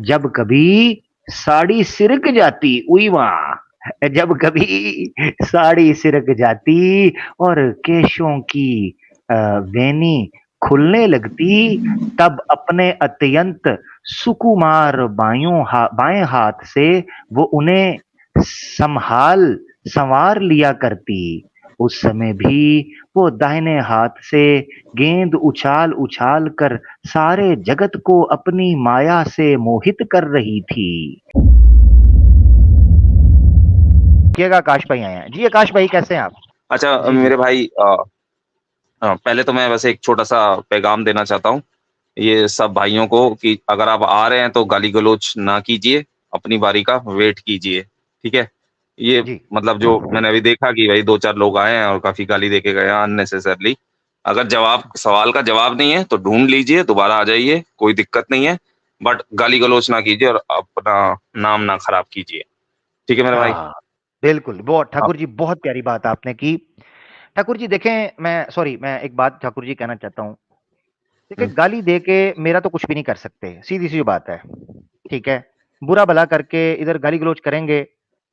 जब कभी साड़ी सिरक जाती, उई माँ, जब कभी साड़ी सिरक जाती और केशों की वेनी खुलने लगती, तब अपने अत्यंत सुकुमार बाएं हाथ से वो उन्हें संभाल संवार लिया करती। उस समय भी वो दाहिने हाथ से गेंद उछाल उछाल कर सारे जगत को अपनी माया से मोहित कर रही थी। देखिएगा आकाश भाई आए हैं जी। आकाश भाई कैसे हैं आप? अच्छा जी जी। मेरे भाई पहले तो मैं वैसे एक छोटा सा पैगाम देना चाहता हूँ ये सब भाइयों को कि अगर आप आ रहे हैं तो गाली गलौज ना कीजिए, अपनी बारी का वेट कीजिए, ठीक है। ये जी मतलब जो मैंने अभी देखा कि भाई दो चार लोग आए हैं और काफी गाली दे के गए हैं अननेसेसरली। अगर जवाब सवाल का जवाब नहीं है तो ढूंढ लीजिए, दोबारा आ जाइए, कोई दिक्कत नहीं है। बट गाली गलौज ना कीजिए और अपना नाम ना खराब कीजिए, ठीक है मेरे भाई। हाँ बिल्कुल, बहुत आप ठाकुर जी, बहुत प्यारी बात आपने की। ठाकुर जी देखें, मैं एक बात ठाकुर जी कहना चाहता हूँ। देखिए, हम्म, गाली दे के मेरा तो कुछ भी नहीं कर सकते, सीधी सी बात है। ठीक है, बुरा भला करके इधर गाली गलौज करेंगे।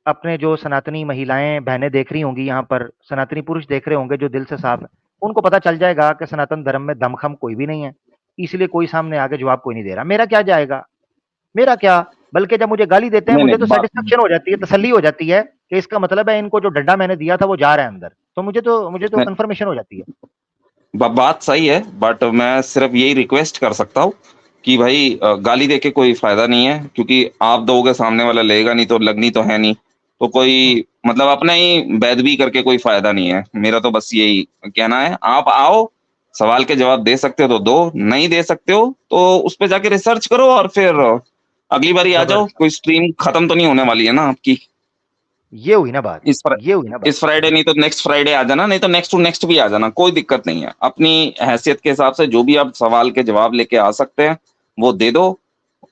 अपने जो सनातनी महिलाएं बहनें देख रही होंगी, यहाँ पर सनातनी पुरुष देख रहे होंगे जो दिल से साफ है, उनको पता चल जाएगा कि सनातन धर्म में दमखम कोई भी नहीं है। इसलिए कोई सामने आके जवाब कोई नहीं दे रहा। मेरा क्या जाएगा, मेरा क्या। बल्कि जब मुझे गाली देते हैं, नहीं मुझे तो नहीं बात सेटिस्फेक्शन हो जाती है, तसल्ली हो जाती है कि इसका मतलब है इनको जो डंडा मैंने दिया था वो जा रहा है अंदर। तो मुझे तो कंफर्मेशन हो जाती है। बात सही है बट मैं सिर्फ यही रिक्वेस्ट कर सकता हूँ कि भाई गाली देके कोई फायदा नहीं है क्योंकि आप दोगे सामने वाला लेगा नहीं तो लगनी तो है नहीं। तो हम्म, कोई मतलब अपना ही बेदबी करके कोई फायदा नहीं है। मेरा तो बस यही कहना है, आप आओ, सवाल के जवाब दे सकते हो तो दो, नहीं दे सकते हो तो उस पे जाके रिसर्च करो और फिर अगली बारी आ जाओ। जबरदस्त। कोई स्ट्रीम खत्म तो नहीं होने वाली है ना आपकी। ये हुई ना बात, इस ये हुई ना बात। इस फ्राइडे नहीं तो नेक्स्ट फ्राइडे आ जाना, नहीं तो नेक्स्ट टू नेक्स्ट भी आ जाना, कोई दिक्कत नहीं है। अपनी हैसियत के हिसाब से जो भी आप सवाल के जवाब लेके आ सकते हैं वो दे दो।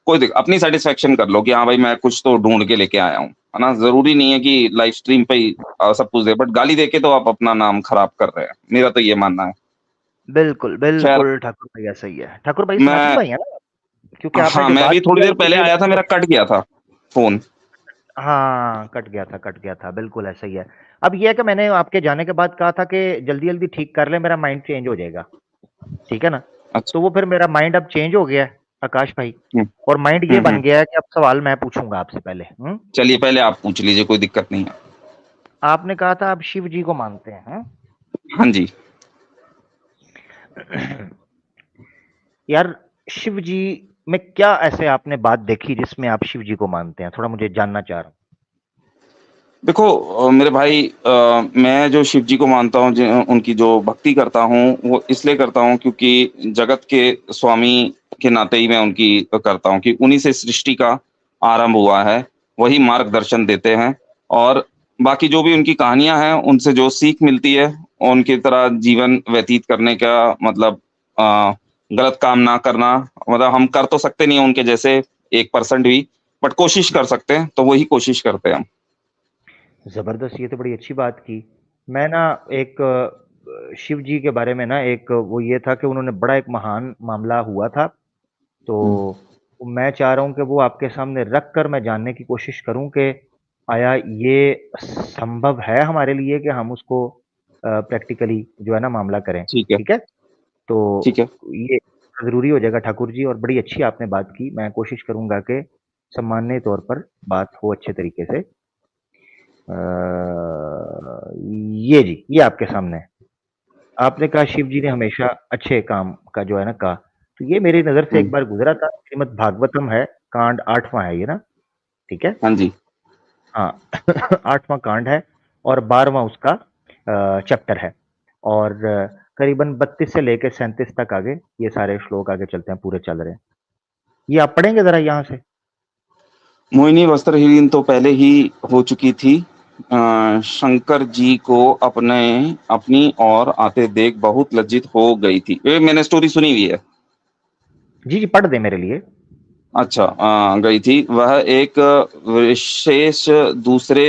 अपनी सेटिस्फेक्शन कर लो कि हाँ भाई मैं कुछ तो ढूंढ के लेके आया हूँ, है ना। जरूरी नहीं है कि लाइव स्ट्रीम पे ही सब कुछ दे, बट गाली देके तो आप अपना नाम खराब कर रहे हैं, मेरा तो ये मानना है। बिल्कुल खैर बिल्कुल, ठाकुर भैया सही है। ठाकुर भाई सनातन मैं भाई है ना? क्योंकि आपने हाँ जो मैं बात अभी की थोड़ी है देर उससे पहले ये आया था, लगता मेरा है। कट गया था फोन। हाँ, कट गया था, बिल्कुल ऐसा ही है। अब ये है कि मैंने आपके जाने के बाद कहा था कि जल्दी-जल्दी ठीक कर लें, मेरा माइंड चेंज हो जाएगा, ठीक है ना? अच्छा। तो वो फिर मेरा माइंड अब चेंज हो गया है, आकाश भाई। हम्म और माइंड ये बन हम्म। गया है कि अब सवाल मैं पूछूँगा आपसे पहले, हुँ? चलिए पहले आप पूछ लीजिए, कोई दिक्कत नहीं है। आपने कहा था आप शिव जी को मानते हैं, हाँ? हाँ जी। यार, शिव जी में क्या ऐसे आपने बात देखी जिसमें आप शिव जी को मानते हैं? थोड़ा मुझे जानना चाह रहा हूँ। देखो मेरे भाई मैं जो शिव जी को मानता हूँ, उनकी जो भक्ति करता हूँ वो इसलिए करता हूँ क्योंकि जगत के स्वामी के नाते ही मैं उनकी करता हूँ कि उन्हीं से सृष्टि का आरंभ हुआ है, वही मार्गदर्शन देते हैं। और बाकी जो भी उनकी कहानियां हैं उनसे जो सीख मिलती है, उनकी तरह जीवन व्यतीत करने का मतलब गलत काम ना करना। मतलब हम कर तो सकते नहीं हैं उनके जैसे 1% भी, बट कोशिश कर सकते हैं, तो वही कोशिश करते हैं हम। ज़बरदस्त, ये तो बड़ी अच्छी बात की। मैं ना एक शिव जी के बारे में ना एक वो ये था कि उन्होंने बड़ा एक महान मामला हुआ था, हम्म। तो मैं चाह रहा हूँ कि वो आपके सामने रख कर मैं जानने की कोशिश करूँ कि आया ये संभव है हमारे लिए कि हम उसको प्रैक्टिकली जो है ना मामला करें, ठीक है। ठीक है? ठीक तो है। ये ज़रूरी हो जाएगा ठाकुर जी, और बड़ी अच्छी आपने बात की। मैं कोशिश करूँगा कि सम्माननीय तौर पर बात हो अच्छे तरीके से। ये जी, ये आपके सामने है। आपने कहा शिव जी ने हमेशा अच्छे काम का जो है ना कहा, तो ये मेरी नज़र से एक हुँ। बार गुज़रा था, श्रीमद् भागवतम है, कांड 8वाँ है ये ना, ठीक है? हाँ जी। हाँ, 8वाँ कांड है और 12वाँ उसका चैप्टर है, और करीबन 32 से लेके 37 तक आगे ये सारे श्लोक आगे चलते हैं, पूरे चल रहे हैं। ये आप पढ़ेंगे ज़रा यहाँ से? मोहिनी वस्त्रहीन तो पहले ही हो चुकी थी। शंकर जी को अपनी ओर आते देख बहुत लज्जित हो गई थी। ये मैंने स्टोरी सुनी हुई है। जी, जी, पढ़ दें मेरे लिए। अच्छा गई थी। वह एक विशेष दूसरे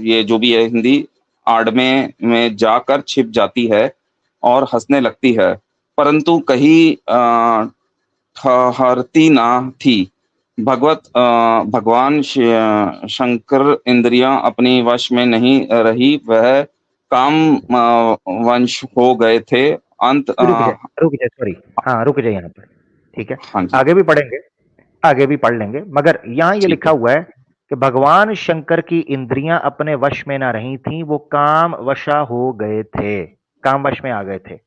ये जो भी है हिंदी आड़ में जाकर छिप जाती है और हँसने लगती है, परंतु कहीं ठहरती ना थी। भगवान शंकर इंद्रियां अपनी वश में नहीं रही, वह काम वंश हो गए थे। अंत रुक जाए, सॉरी। हाँ, रुक जाए यहाँ पर। ठीक है, हाँ जी, आगे भी पढ़ेंगे, आगे भी पढ़ लेंगे, मगर यहाँ ये ठीक लिखा है, हुआ है कि भगवान शंकर की इंद्रियां अपने वश में ना रही थी, वो काम वशा हो गए थे, काम वश में आ गए थे।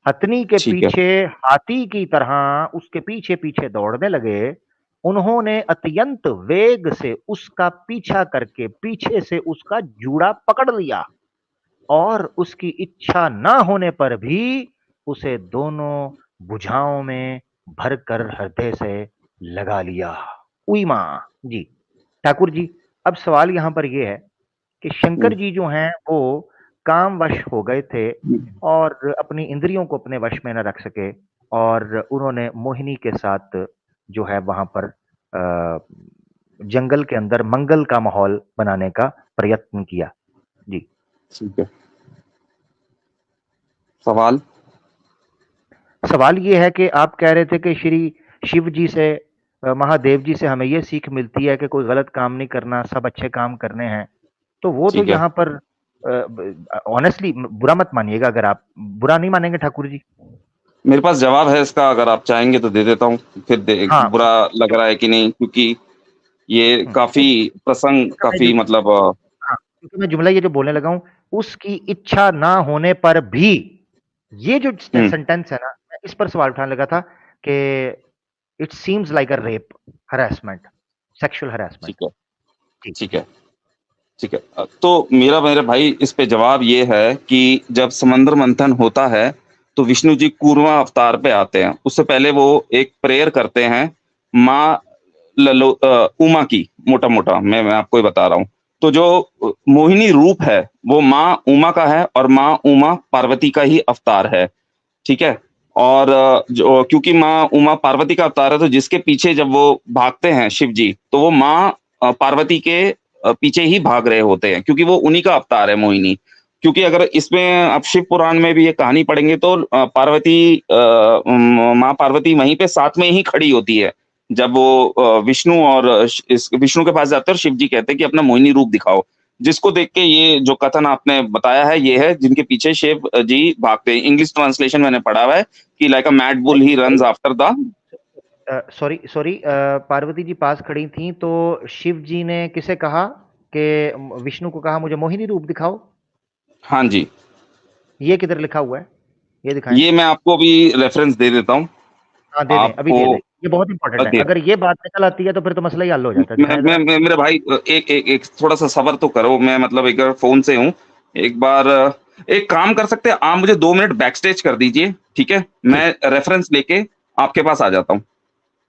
हथनी के ठीक है, पीछे हाथी की तरह उसके पीछे पीछे दौड़ने लगे। उन्होंने अत्यंत वेग से उसका पीछा करके पीछे से उसका जूड़ा पकड़ लिया और उसकी इच्छा ना होने पर भी उसे दोनों भुजाओं में भरकर हृदय से लगा लिया। उई मां जी। ठाकुर जी, अब सवाल यहां पर यह है कि शंकर जी जो हैं वो काम वश हो गए थे और अपनी इंद्रियों को अपने वश में न रख सके और उन्होंने मोहिनी के साथ जो है वहां पर जंगल के अंदर मंगल का माहौल बनाने का प्रयत्न किया। जी। ठीक है। सवाल। सवाल ये है कि आप कह रहे थे कि श्री शिव जी से महादेव जी से हमें ये सीख मिलती है कि कोई गलत काम नहीं करना, सब अच्छे काम करने हैं। तो वो तो ठीक है, यहाँ पर ऑनेस्टली बुरा मत मानिएगा, अगर आप बुरा नहीं मानेंगे ठाकुर जी। मेरे पास जवाब है इसका, अगर आप चाहेंगे तो दे देता हूँ। फिर हाँ, बुरा लग रहा है कि नहीं, क्योंकि ये नहीं, काफी प्रसंग क्योंकि मैं काफी जो मतलब हाँ, क्योंकि मैं जुमला ये जो बोलने लगा हूँ, उसकी इच्छा ना होने पर भी, ये जो हम्म, सेंटेंस है ना, मैं इस पर सवाल उठाने लगा था कि it seems like a rape, harassment, sexual harassment. ठीक है, जी। ठीक है, ठीक है। तो मेरा मेरे भाई इस पे जवाब ये है कि जब समंदर मंथन होता है तो विष्णु जी कूर्मा अवतार पे आते हैं। उससे पहले वो एक प्रेयर करते हैं माँ उमा की। मोटा मोटा मैं आपको ही बता रहा हूँ। तो जो मोहिनी रूप है वो माँ उमा का है, और माँ उमा पार्वती का ही अवतार है। ठीक है। और जो क्योंकि माँ उमा पार्वती का अवतार है, तो जिसके पीछे जब वो भागते हैं शिव जी, तो वो माँ पार्वती के पीछे ही भाग रहे होते हैं, क्योंकि वो उन्हीं का अवतार है मोहिनी। क्योंकि अगर इसमें आप शिव पुराण में भी ये कहानी पढ़ेंगे तो माँ पार्वती वहीं पे साथ में ही खड़ी होती है। जब वो विष्णु और इस विष्णु के पास जाते हैं और शिव जी कहते हैं कि अपना मोहिनी रूप दिखाओ। जिसको देख के ये जो कथन आपने बताया है, ये है जिनके पीछे शिव जी भागते हैं। इंग्लिश ट्रांसलेशन मैंने पढ़ा हुआ है कि like a mad bull he runs after the. Sorry sorry, Parvati ji पास खड़ी थी तो शिव जी ने किसे कहा कि विष्णु को कहा मुझे मोहिनी रूप दिखाओ? हाँ जी, ये किधर लिखा हुआ है? ये दिखाएं। ये मैं आपको अभी रेफरेंस दे देता हूँ हाँ, दे दें, अभी आपको। दे दें। ये बहुत इंपॉर्टेंट है, दिया। अगर ये बात निकल आती है तो फिर तो मसला ही हल हो जाता है। दिखाएं जरा। मेरे भाई एक एक एक थोड़ा सा सबर तो करो। मैं मतलब एक बार फोन से हूँ। एक बार एक काम कर सकते हैं आप, मुझे 2 मिनट बैक स्टेज कर दीजिए, ठीक है? ठीक। मैं रेफरेंस लेके आपके पास आ जाता हूँ।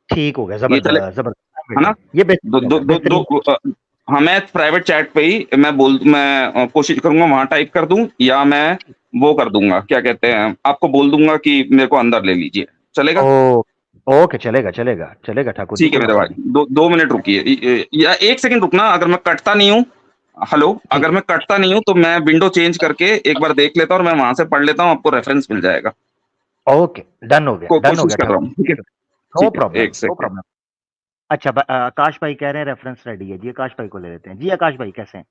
ठीक हो गया, ये चले, जबरदस्त जबरदस्त, है ना? ये दो बेहतरीन दो रहता है, दो, दो बेहतरीन। हाँ, मैं प्राइवेट चैट पे ही मैं कोशिश करूंगा वहां टाइप कर दूं, या मैं वो कर दूंगा, क्या कहते हैं, आपको बोल दूंगा कि मेरे को अंदर ले लीजिए। चलेगा? ओ, ओके, चलेगा चलेगा चलेगा ठाकुर जी, ठीक है कोई मेरे मसला भाई, नहीं। 2 मिनट रुकिए, या 1 सेकंड रुकना। अगर मैं कटता नहीं हूँ, हेलो, ठीक अगर मैं कटता नहीं हूँ तो मैं विंडो चेंज करके एक बार देख लेता हूँ और मैं वहां से पढ़ लेता हूँ, आपको रेफरेंस मिल जाएगा। है, ओके, डन हो गया, डन हो कोशिश गया कर रहा ठाकुर हूँ, ठीक है? जी। नो ठीक है, प्रॉब्लम, एक नो सेकंड। प्रॉब्लम। अच्छा, आकाश भाई कह रहे हैं रेफरेंस रेडी है जी, आकाश भाई को ले लेते हैं जी। आकाश भाई कैसे हैं?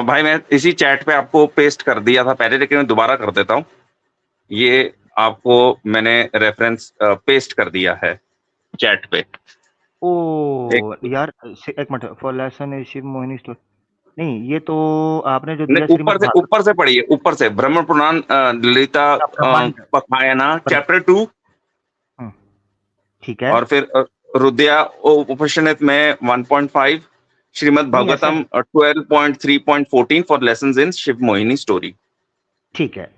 भाई मैं इसी चैट पे आपको पेस्ट कर दिया था पहले, लेकिन मैं दोबारा कर देता हूँ। ये आपको मैंने रेफरेंस पेस्ट कर दिया है चैट पे। ओ एक यार, एक minute, for lesson Shiva Mohini story. नहीं, ये तो आपने जो दिया नहीं, श्रीमद् भागवत ऊपर से पढ़िए, ऊपर से ब्रह्म पुराण ललिता का ब्रह्मांड। पखायना ब्रह्म- चैप्टर 2। हम्म, ठीक है। और फिर रुद्या उपनिषद में 1.5, श्रीमद् नहीं, ऐसा भागवतम नहीं। 12.3.14 for lessons in Shiva Mohini story. ठीक है,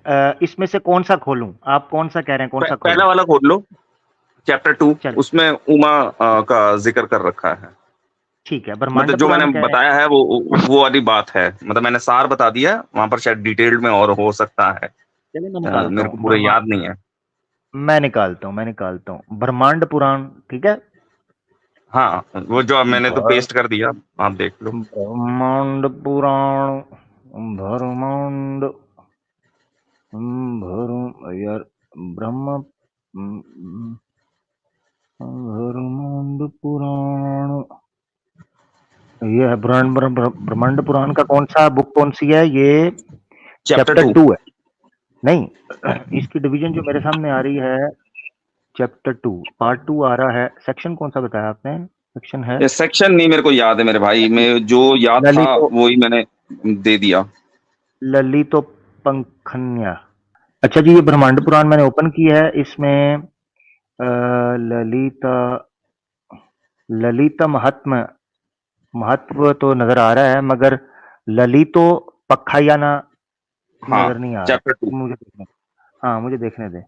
इसमें से कौन सा खोलूं? आप कौन सा कह रहे हैं, कौन सा खोलूं? पहला वाला खोल लो, चैप्टर 2। चलो, उसमें उमा का जिक्र कर रखा है। ठीक है, मतलब ब्रह्मांड जो मैंने पुराण कह रहे हैं। बताया है वो वाली बात है। मतलब मैंने सार बता दिया, वहां पर शायद डिटेल्ड में और हो सकता है। चलिए, मैं निकालता मेरे को हूँ पूरा ब्रह्मांड। याद नहीं है। मैं निकालता हूँ ब्रह्मांड पुराण। ठीक है। हाँ, वो जो मैंने तो ब- पेस्ट कर दिया, आप देख लो। ब्रह्मांड पुराण, ब्रह्मांड, यार, ब्रह्म, ब्रह्मांड पुराण, ये है ब्रह्मांड पुराण का कौन सा बुक, कौन सी है ये? Chapter chapter 2। 2 है। नहीं, इसकी डिवीजन जो मेरे सामने आ रही है, चैप्टर 2 पार्ट 2 आ रहा है। सेक्शन कौन सा बताया आपने? सेक्शन है ये सेक्शन नहीं मेरे को याद है मेरे भाई, मैं जो याद था ललितो वो ही मैंने दे दिया। ललितो पंखन्या। अच्छा जी, ये ब्रह्मांड पुराण मैंने ओपन की है। इसमें ललिता ललिता महात्म्य महत्व तो नजर आ रहा है, मगर ललितो पखायाना हाँ, नजर नहीं आ चैप्टर 2। रहा मुझे। देखने, हाँ मुझे देखने दे।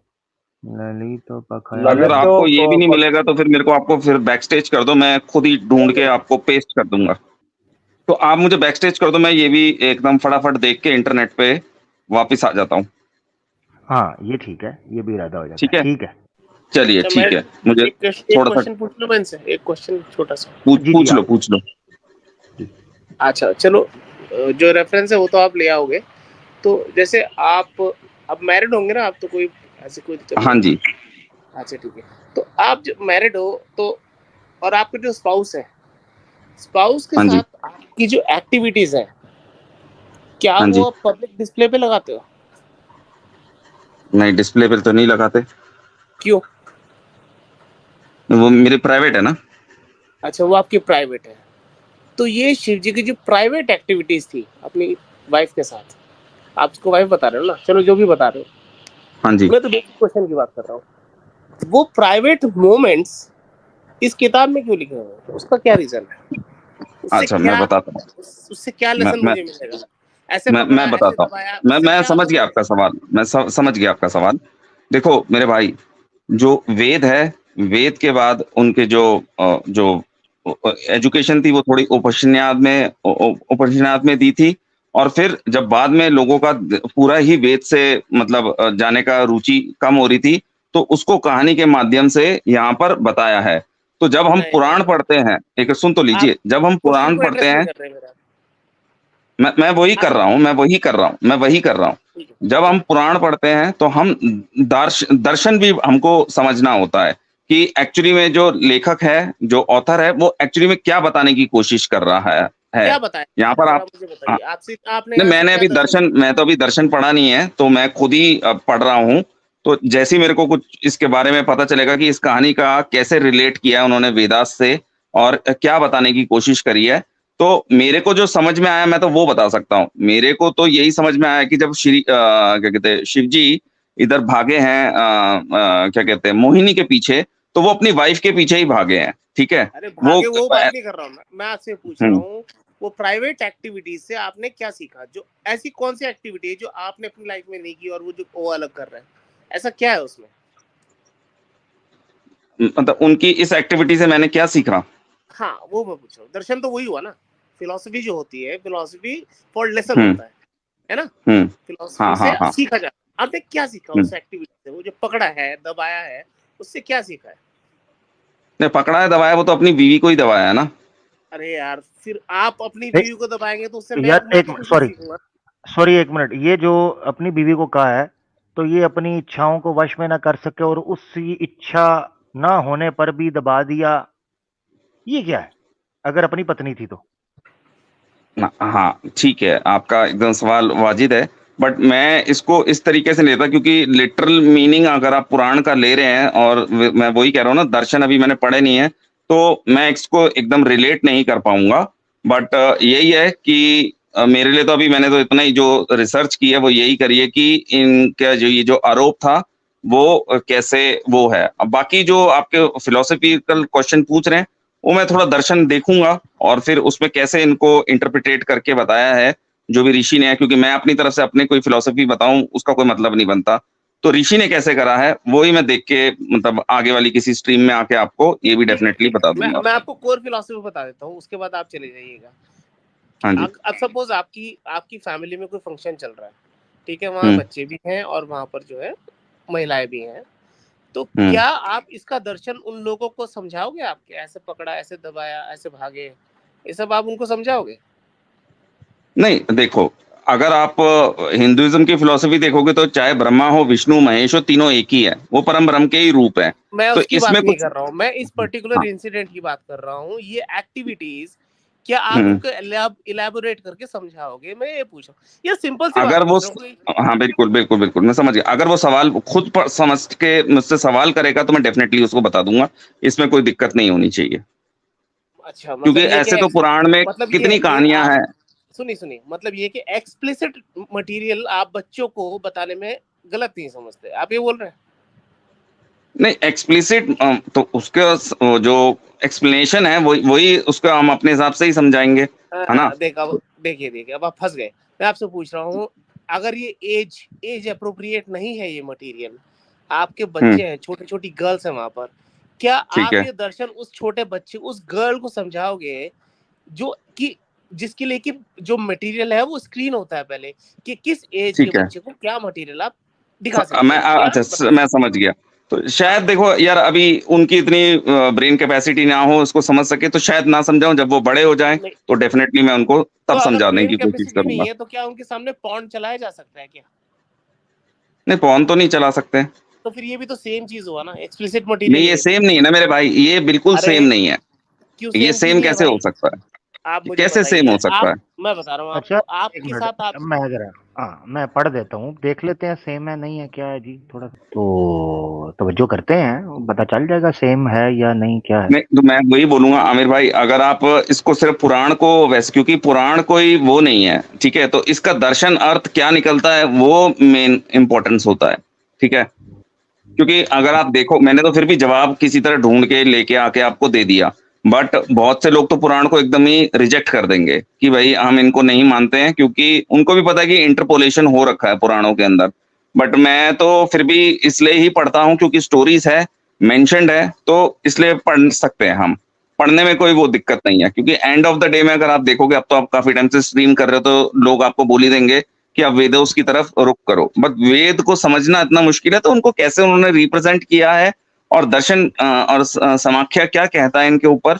ललितो पखायाना अगर ललित आपको ये भी नहीं तो मिलेगा तो फिर मेरे को आपको फिर बैक स्टेज कर दो, मैं खुद ही ढूंढ के आपको पेस्ट कर दूंगा। तो आप मुझे बैक स्टेज कर दो, मैं ये भी एकदम फटाफट देख के इंटरनेट पे वापस आ जाता हूँ। हाँ ये ठीक है, ये भी इरादा हो जाता ठीक है। है, ठीक है चलिए अच्छा, मैं ठीक है, मुझे एक थोड़ा सा क्वेश्चन पूछ लूं मैं इनसे, एक क्वेश्चन छोटा सा। जी जी, आप पूछ लो। अच्छा चलो, जो रेफरेंस है वो तो आप ले आओगे। तो जैसे आप अब मैरिड होंगे ना, आप तो कोई ऐसी कोई दिक्कत नहीं हाँ होगी। जी। अच्छा ठीक है। तो आप जब मैरिड हो तो, और आपके जो स्पाउस है, स्पाउस के हाँ जी। साथ आपकी जो एक्टिविटीज है, क्या हाँ वो जी। आप पब्लिक डिस्प्ले पे लगाते हो? नहीं, डिस्प्ले पे तो नहीं लगाते, क्यों? वो मेरे प्राइवेट है ना। अच्छा, वो आपकी प्राइवेट है। तो ये शिव जी की जो प्राइवेट एक्टिविटीज थी अपनी वाइफ के साथ, आप उसको वाइफ बता रहे हो ना, चलो जो भी बता रहे हो, हाँ जी। मैं तो बेसिक क्वेश्चन की बात कर रहा हूँ। वो प्राइवेट मोमेंट्स इस किताब में क्यों लिखे हुए हैं? उसका क्या रीजन है? उससे अच्छा, मैं क्या, बताता हूँ। उससे क्या मैं लेसन मैं मुझे मिलेगा? ऐसे मैं पकड़ा, ऐसे बताता हूँ। दबाया, उससे मैं क्या समझ गया मुझे आपका मिलेगा? सवाल, मैं समझ गया आपका सवाल। देखो मेरे भाई, जो वेद है, वेद के बाद उनके जो एजुकेशन थी वो थोड़ी उपनिषद में दी थी। और फिर जब बाद में लोगों का पूरा ही वेद से मतलब जाने का रुचि कम हो रही थी, तो उसको कहानी के माध्यम से यहाँ पर बताया है। तो जब हम नहीं पुराण नहीं, पढ़ते हैं, एक सुन तो आप लीजिए, जब हम क्वेश्चन पुराण को पढ़ते एड्रेस नहीं हैं, कर रहे मेरा। मैं वही आप कर रहा हूँ, ठीक है, जब हम ठीक पुराण पढ़ते हैं तो हम दर्शन भी हमको समझना होता है कि एक्चुअली में जो लेखक है, जो ऑथर है, वो एक्चुअली में क्या बताने की कोशिश कर रहा है। क्या बताया? यहाँ पर जरा आप, मुझे हाँ, बताइए, आपसे आपने नहीं यहाँ से मैंने क्या अभी दर्शन दर्शन, सीखा? मैं तो अभी दर्शन पढ़ा नहीं है, तो मैं खुद ही पढ़ रहा हूँ। तो जैसे ही मेरे को कुछ इसके बारे में पता चलेगा कि इस कहानी का कैसे रिलेट किया है उन्होंने वेदास से और क्या बताने की कोशिश करी है, तो मेरे को जो समझ में आया मैं तो वो बता सकता हूँ। मेरे को तो यही समझ में आया कि जब श्री क्या कहते हैं शिव जी इधर भागे हैं, क्या कहते हैं, मोहिनी के पीछे, तो वो अपनी वाइफ के पीछे ही भागे हैं। ठीक है, अरे वो भागे वो बात नहीं कर रहा हूँ मैं आपसे पूछ रहा हम्म, हूँ, वो प्राइवेट एक्टिविटीज से आपने क्या सीखा? जो ऐसी कौन सी एक्टिविटी है जो आपने अपनी लाइफ में नहीं की और वो जो वो अलग कर रहा है, ऐसा क्या है उसमें? मतलब उनकी इस एक्टिविटी से मैंने क्या सीखा। हाँ वो मैं पूछ रहा हूँ, दर्शन तो वही हुआ ना। फिलोसफी जो होती है, फिलोसफी फॉर लेसन हम्म। होता है ना? हम्म। फिलोसफी हाँ से हाँ हाँ। सीखा जाता है। आपने क्या सीखा हम्म। उस एक्टिविटी से? वो जो पकड़ा है, दबाया है, उससे क्या सीखा है? ने पकड़ा है, दबाया, वो तो अपनी बीवी को ही दबाया है ना। अरे यार, फिर आप अपनी नहीं, बीवी को दबाएंगे तो उससे यार मैं एक तो कुछ नहीं सॉरी सीखूंगा। सॉरी, एक मिनट। ये जो अपनी बीवी को कहा है, तो ये अपनी इच्छाओं को वश में ना कर सके और उसकी इच्छा ना होने पर भी दबा दिया, ये क्या है? अगर अपनी पत्नी थी तो? हाँ ठीक है, आपका एकदम सवाल वाजिद है, बट मैं इसको इस तरीके से नहीं लेता, क्योंकि लिटरल मीनिंग अगर आप पुराण का ले रहे हैं, और मैं वही कह रहा हूँ ना, दर्शन अभी मैंने पढ़े नहीं है, तो मैं इसको एकदम रिलेट नहीं कर पाऊंगा। बट यही है कि मेरे लिए तो अभी मैंने तो इतना ही जो रिसर्च की है वो यही करी है कि इनका जो ये जो आरोप था वो कैसे वो है। अब बाकी जो आपके फिलोसफिकल क्वेश्चन पूछ रहे हैं, वो मैं थोड़ा दर्शन देखूंगा और फिर उसमें कैसे इनको इंटरप्रिटेट करके बताया है जो भी ऋषि ने है, क्योंकि मैं अपनी तरफ से अपने कोई फिलोसफी बताऊं उसका कोई मतलब नहीं बनता। तो ऋषि ने कैसे करा है वो ही मैं देख के मतलब आगे वाली किसी स्ट्रीम में आके आपको ये भी ठीक है डेफिनेटली ठीक है, बता मैं दूंगा। मैं आपको कोर फिलोसफी बता देता हूँ, उसके बाद आप चले जाइएगा। कि हाँ जी। अब सपोज आपकी आपकी फैमिली में कोई फंक्शन चल रहा है, ठीक है, वहाँ हम्म। बच्चे भी हैं और वहाँ पर जो है महिलाएं भी हैं। तो हम्म। क्या आप इसका दर्शन उन लोगों को समझाओगे? आपके ऐसे पकड़ा, ऐसे दबाया, ऐसे भागे, ये सब आप उनको समझाओगे? नहीं देखो, अगर आप हिंदुइज्म की फिलॉसफी देखोगे तो चाहे ब्रह्मा हो, विष्णु, महेश हो, तीनों एक ही है, वो परम ब्रह्म के ही रूप है। मैं तो उसकी बात इसमें नहीं कुछ कर रहा हूँ, मैं इस पर्टिकुलर हाँ, इंसिडेंट की बात कर रहा हूँ। ये एक्टिविटीज क्या आप हम्म, इनको इलेबोरेट करके समझाओगे? मैं ये पूछ रहा हूँ, ये सिंपल सी बात अगर वो पूछ रहा हूँ कोई। हाँ, बिल्कुल बिल्कुल बिल्कुल, मैं समझ गया। अगर वो सवाल खुद पर समझ के मुझसे सवाल करेगा तो मैं डेफिनेटली उसको बता दूंगा, इसमें कोई दिक्कत नहीं होनी चाहिए। अच्छा, क्योंकि मतलब ये ऐसे कि तो पुराण में मतलब कितनी ये कहानियां आप हैं। सुनिए सुनिए, मतलब ये कि एक्सप्लिसिट मटेरियल आप बच्चों को बताने में गलत नहीं समझते, आप ये बोल रहे हैं? नहीं, एक्सप्लिसिट तो उसके वो जो एक्सप्लेनेशन है वही वही उसका हम अपने हिसाब से ही समझाएंगे, है ना? देखिए देखिए, अब आप फंस गए। मैं आपसे पूछ रहा हूँ, अगर ये एज अप्रोप्रिएट नहीं है ये मटेरियल, आपके हम्म, बच्चे हैं, छोटी छोटी गर्ल्स हैं वहां पर, क्या ठीक आप है, ये दर्शन उस छोटे बच्चे, उस गर्ल को समझाओगे जो कि जिसके लिए कि जो मटेरियल है वो स्क्रीन होता है पहले, कि किस एज के ठीक है। बच्चे को क्या मटेरियल आप दिखा मैं सकते हैं, क्या अच्छा बता मैं सकते समझ गया। तो हैं? हाँ, शायद देखो यार, अभी उनकी इतनी ब्रेन कैपेसिटी ना हो उसको समझ सके, तो शायद ना समझाऊं। जब वो बड़े हो जाएं नहीं, तो डेफिनेटली मैं उनको तो तब अगर समझाने ब्रेन की कोशिश कैपेसिटी करूंगा। नहीं है तो क्या उनके सामने पॉन्ड चलाया जा सकता है क्या? नहीं, फोन तो नहीं चला सकते। तो फिर ये भी तो सेम चीज हुआ ना, एक्सप्लिसिट नहीं, मटेरियल है ये ये भी। सेम नहीं है ना मेरे भाई, ये बिल्कुल अरे सेम नहीं है। क्यों ये सेम क्यों सेम नहीं है कैसे हो भाई? सकता है? आप मुझे कैसे सेम बताइए। हो सकता आप है? मैं बता रहा हूँ अच्छा, आपको, एक आपके मिनट, साथ आप मैं जरा, हाँ मैं पढ़ देता हूँ, देख लेते हैं सेम है नहीं है क्या है जी, थोड़ा तो तवज्जो करते हैं, पता चल जाएगा सेम है या नहीं क्या है। नहीं, तो मैं वही बोलूंगा आमिर भाई, अगर आप इसको सिर्फ पुराण को वैसे, क्योंकि पुराण कोई वो नहीं है, ठीक है, तो इसका दर्शन अर्थ क्या निकलता है वो मेन इंपॉर्टेंस होता है, ठीक है। क्योंकि अगर आप देखो, मैंने तो फिर भी जवाब किसी तरह ढूंढ के लेके आके आपको दे दिया, बट बहुत से लोग तो पुराण को एकदम ही रिजेक्ट कर देंगे कि भाई हम इनको नहीं मानते हैं, क्योंकि उनको भी पता है कि इंटरपोलेशन हो रखा है पुराणों के अंदर। बट मैं तो फिर भी इसलिए ही पढ़ता हूँ क्योंकि स्टोरीज है, मेंशन्ड है, तो इसलिए पढ़ सकते हैं हम। पढ़ने में कोई वो दिक्कत नहीं है, क्योंकि एंड ऑफ द डे में अगर आप देखोगे, अब तो आप काफी टाइम से स्ट्रीम कर रहे हो तो लोग आपको बोल ही देंगे कि आप वेदोस की तरफ रुख करो। बट वेद को समझना इतना मुश्किल है, तो उनको कैसे उन्होंने रिप्रेजेंट किया है और दर्शन और समाख्या क्या कहता है इनके ऊपर,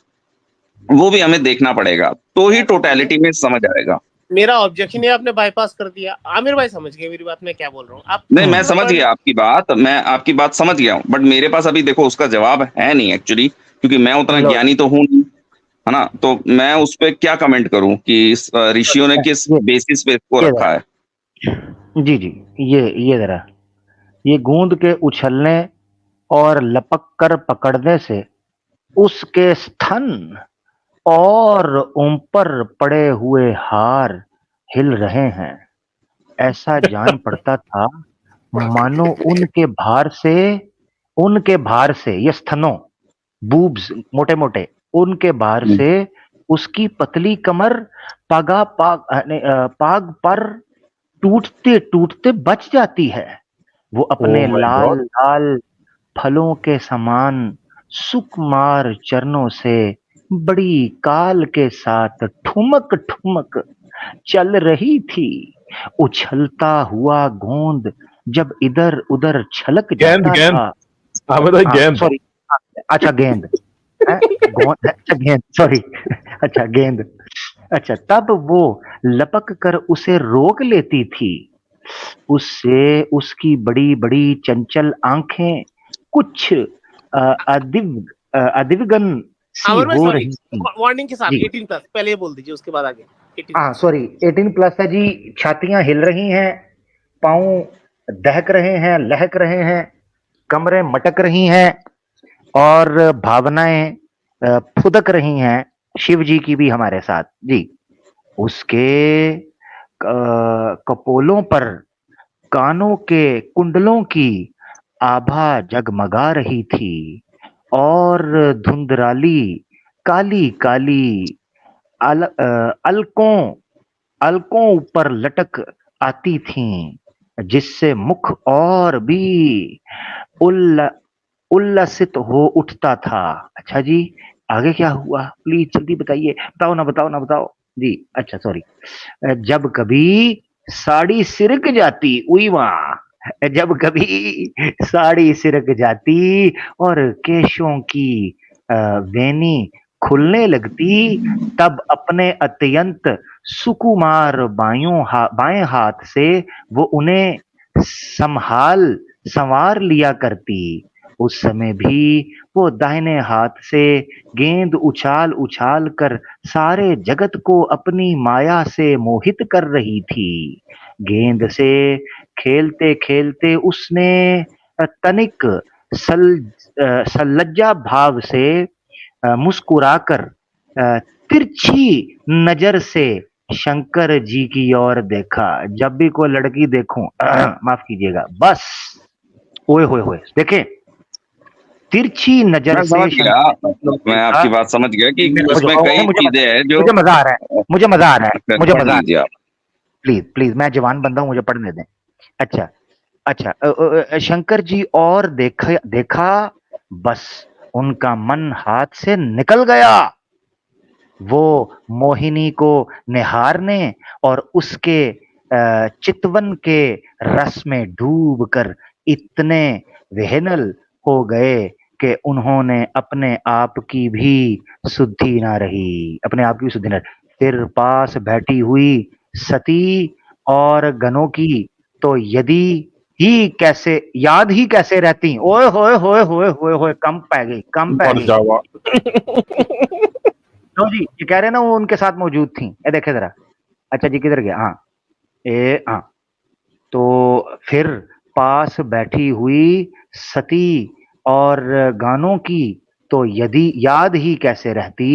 वो भी हमें देखना पड़ेगा, तो ही टोटलिटी में समझ आएगा। मेरा ऑब्जेक्शन है आपने बाईपास कर दिया। आमिर भाई समझ गए मेरी बात, मैं क्या बोल रहा हूँ। आप नहीं, मैं कितना समझ पढ़ गया आपकी बात, मैं आपकी बात समझ गया हूँ, बट मेरे पास अभी देखो उसका जवाब है नहीं एक्चुअली, क्योंकि मैं उतना लो, ज्ञानी तो हूँ नहीं, है ना? तो मैं उस पे क्या कमेंट करूं कि इस ऋषियों ने किस ये बेसिस पे इसको ये रखा जरा, है। जी जी, ये जरा, ये गूंद के उछलने और लपक कर पकड़ने से उसके स्तन और उन पर पड़े हुए हार हिल रहे हैं। ऐसा जान पड़ता था मानो उनके भार से ये स्तनों, बूब्स मोटे मोटे, उनके भार हम्म, से उसकी पतली कमर पाग पर टूटते टूटते बच जाती है। वो Oh अपने my लाल God. लाल फलों के समान सुकुमार चरणों से बड़ी काल के साथ ठुमक ठुमक चल रही थी। उछलता हुआ गोंद जब इधर उधर छलक Gand, जाता Gand. था, Ahmed Bhai, हाँ Gand. सॉरी, अच्छा गेंद है, गोंद, अच्छा गेंद, सॉरी, अच्छा गेंद, अच्छा तब वो लपक कर उसे रोक लेती थी। उससे उसकी बड़ी बड़ी चंचल आंखें कुछ अदिवगन सी आमिर भाई हो सॉरी, रही थी। वार्निंग के साथ जी 18 प्लस पहले ये बोल दीजिए, उसके बाद आगे 18 हाँ प्लस। सॉरी, 18 प्लस है जी। छातियां हिल रही हैं, पाँव दहक रहे हैं, लहक रहे हैं, कमरें मटक रही हैं और भावनाएं फुदक रही हैं, शिव जी की भी हमारे साथ जी। उसके कपोलों पर कानों के कुंडलों की आभा जगमगा रही थी और धुंधराली काली काली अलकों अलकों ऊपर लटक आती थीं, जिससे मुख और भी उल्ल उल्लसित हो उठता था। अच्छा जी, आगे क्या हुआ? प्लीज जल्दी बताइए, बताओ ना, बताओ ना, बताओ जी। अच्छा सॉरी, जब कभी साड़ी सिरक जाती, उई वहां, जब कभी साड़ी सिरक जाती और केशों की वेनी खुलने लगती, तब अपने अत्यंत सुकुमार बाएं हाथ से वो उन्हें संवार लिया करती। उस समय भी वो दाहिने हाथ से गेंद उछाल उछाल कर सारे जगत को अपनी माया से मोहित कर रही थी। गेंद से खेलते खेलते उसने तनिक सल्लज्जा भाव से मुस्कुराकर तिरछी नजर से शंकर जी की ओर देखा। जब भी कोई लड़की देखूं माफ कीजिएगा, बस ओए होए होए देखे, तिरछी नजर मैं से समझ गया, शंकर जी को मैं देखा। आपकी बात समझ गया कि मुझे उसमें कई मुझे चीजें हैं जो मुझे मजा आ रहा है, मुझे मजा आ रहा है, मुझे पढ़ मजा आ रहा लीजिए है। आप। प्लीज प्लीज, मैं जवान बंदा हूं, मुझे पढ़ने दें। अच्छा अच्छा, शंकर जी और देखा देखा, बस उनका मन हाथ से निकल गया। वो मोहिनी को निहारने और उसके चितवन के रस में डूबकर इतने विह्वल हो गए कि उन्होंने अपने आप की भी सुधि ना रही, अपने आप की भी सुधि ना रही। फिर पास बैठी हुई सती और गनों की तो यदि ही कैसे याद ही कैसे रहती। ओए होए होए होए होए होए, कम पै गई, कम पै मर गई। जावा। नो जी, ये कह रहे हैं ना वो उनके साथ मौजूद थी। ये देखे जरा। अच्छा जी, किधर गया? हाँ, हाँ। तो फिर पास बैठी हुई सती और गानों की तो यदि याद ही कैसे रहती।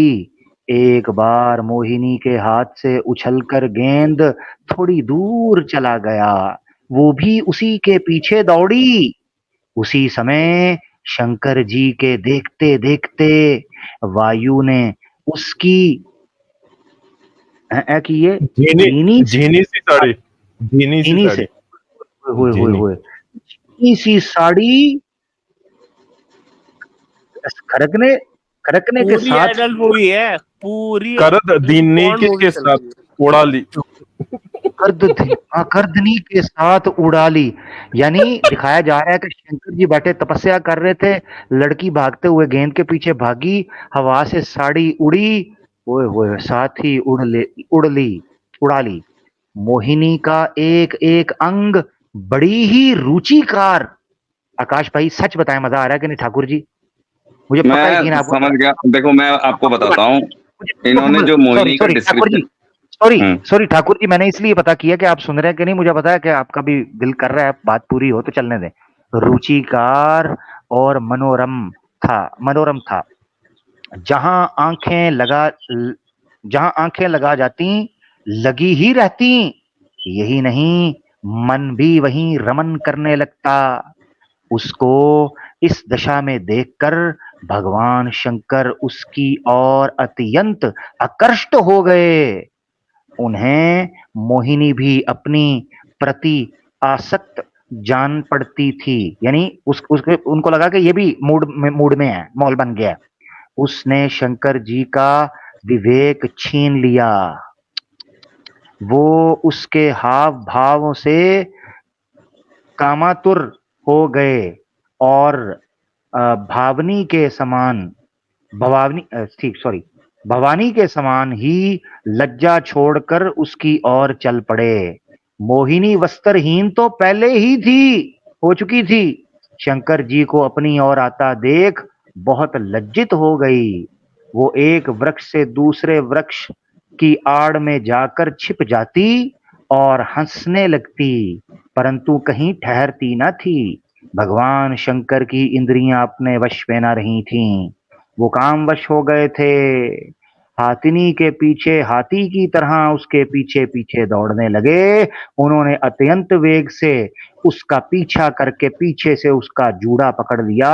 एक बार मोहिनी के हाथ से उछलकर गेंद थोड़ी दूर चला गया, वो भी उसी के पीछे दौड़ी। उसी समय शंकर जी के देखते देखते वायु ने उसकी की ये झीनी झीनी सी साड़ी, झीनी सी चीनी से साड़ी, होए होए झीनी। होए चीनी सी साड़ी खड़कने खड़कने के पूरी साथ एडल्ट मूवी है, पूरी करद दीनी porn movie के चल साथ रही है। उड़ा ली। कर्दनी के साथ उड़ा ली। यानी दिखाया जा रहा है कि शंकर जी बैठे तपस्या कर रहे थे, लड़की भागते हुए गेंद के पीछे भागी, हवा से साड़ी उड़ी, ओए होए साथ ही उड़ा ली। मोहिनी का एक एक अंग बड़ी ही रुचिकार। आकाश भाई सच बताएं, मजा आ रहा है कि नहीं ठाकुर जी? मुझे पता यकीन है मैं आपको। समझ गया। देखो, मैं आपको बताता हूँ, इन्होंने मुझे जो सॉरी मोहिनी का sorry Thakur ji, description. Sorry sorry Thakur ji, मैंने इसलिए पता किया कि आप सुन रहे हैं कि नहीं। मुझे पता है कि आपका भी दिल कर रहा है बात पूरी हो, तो चलने दें। रुचिकार और मनोरम था। जहां आंखें लगा जहां आंखें लगा जाती, लगी ही रहती। यही नहीं, मन भी वहीं रमन करने लगता। उसको इस दशा में देखकर भगवान शंकर उसकी ओर अत्यंत आकृष्ट हो गए। उन्हें मोहिनी भी अपनी प्रति आसक्त जान पड़ती थी। यानी उसके उनको लगा कि ये भी मूड में है, मौल बन गया है। उसने शंकर जी का विवेक छीन लिया। वो उसके हाव भाव से कामातुर हो गए और भावनी के समान भवानी के समान ही लज्जा छोड़कर उसकी ओर चल पड़े। मोहिनी वस्त्रहीन तो पहले ही हो चुकी थी। शंकर जी को अपनी ओर आता देख बहुत लज्जित हो गई। वो एक वृक्ष से दूसरे वृक्ष की आड़ में जाकर छिप जाती और हंसने लगती, परंतु कहीं ठहरती न थी। भगवान शंकर की इंद्रियां अपने वश में न रही थीं। वो कामवश हो गए थे। हाथिनी के पीछे हाथी की तरह उसके पीछे पीछे दौड़ने लगे। उन्होंने अत्यंत वेग से उसका पीछा करके पीछे से उसका जूड़ा पकड़ लिया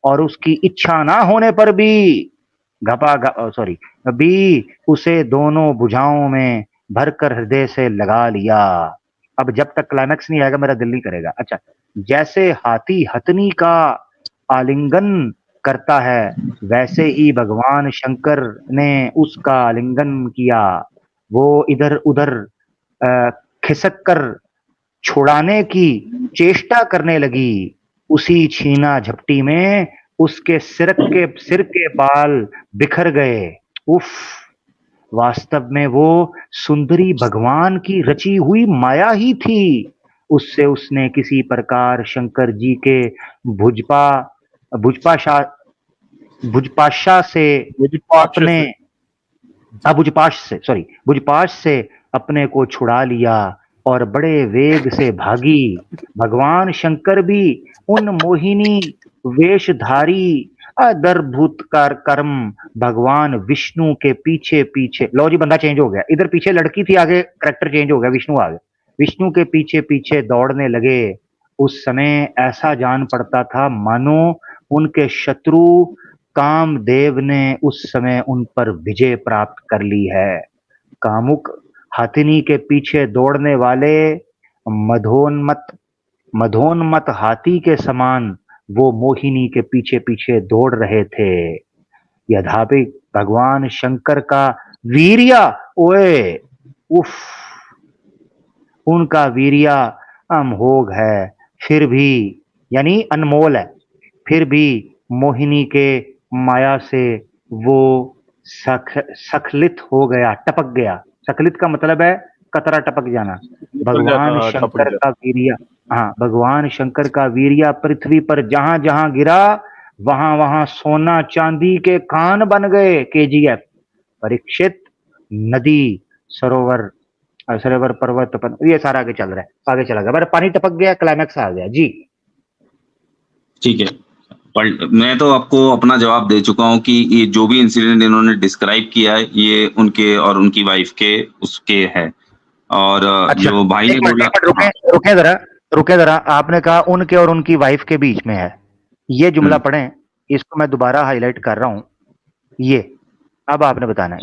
और उसकी इच्छा ना होने पर भी उसे दोनों भुजाओं में भरकर हृदय से लगा लिया। अब जब तक क्लाइमैक्स नहीं आएगा मेरा दिल नहीं करेगा। अच्छा, जैसे हाथी हथनी का आलिंगन करता है, वैसे ही भगवान शंकर ने उसका आलिंगन किया। वो इधर उधर खिसक कर छुड़ाने की चेष्टा करने लगी। उसी छीना झपटी में उसके सिर के बाल बिखर गए। उफ, वास्तव में वो सुंदरी भगवान की रची हुई माया ही थी। उससे उसने किसी प्रकार शंकर जी के भुजपा भुजपाशा भुजपाशा से अपने भुजपाश से अपने को छुड़ा लिया और बड़े वेग से भागी। भगवान शंकर भी उन मोहिनी वेशधारी अदरभूतकार कर्म भगवान विष्णु के पीछे पीछे, लो जी बंदा चेंज हो गया, इधर पीछे लड़की थी, आगे करेक्टर चेंज हो गया, विष्णु आ गया, विष्णु के पीछे पीछे दौड़ने लगे। उस समय ऐसा जान पड़ता था मानो उनके शत्रु कामदेव ने उस समय उन पर विजय प्राप्त कर ली है। कामुक हाथिनी के पीछे दौड़ने वाले मधोन्मत हाथी के समान वो मोहिनी के पीछे पीछे दौड़ रहे थे। यद्यपि भगवान शंकर का वीर्य, ओए उफ, उनका वीर्य अमोघ है, फिर भी यानी अनमोल है, फिर भी मोहिनी के माया से वो सखलित हो गया, टपक गया। सखलित का मतलब है कतरा टपक जाना। भगवान शंकर का वीर्य, हाँ, भगवान शंकर का वीर्य पृथ्वी पर जहां जहां गिरा वहां वहां सोना चांदी के कान बन गए। केजीएफ, परीक्षित, नदी, सरोवर पर्वत, ये सारा आगे चल रहा है, आगे चला गया, पानी टपक गया, क्लाइमैक्स आ गया जी। ठीक है, पर मैं तो आपको अपना जवाब दे चुका हूँ कि ये जो भी इंसिडेंट इन्होंने डिस्क्राइब किया है ये उनके और उनकी वाइफ के उसके है। और अच्छा, जो भाई ने बोला, रुके जरा, आपने कहा उनके और उनकी वाइफ के बीच में है, ये जुमला पढ़ें, इसको मैं दोबारा हाईलाइट कर रहा हूं। ये अब आपने बताना है,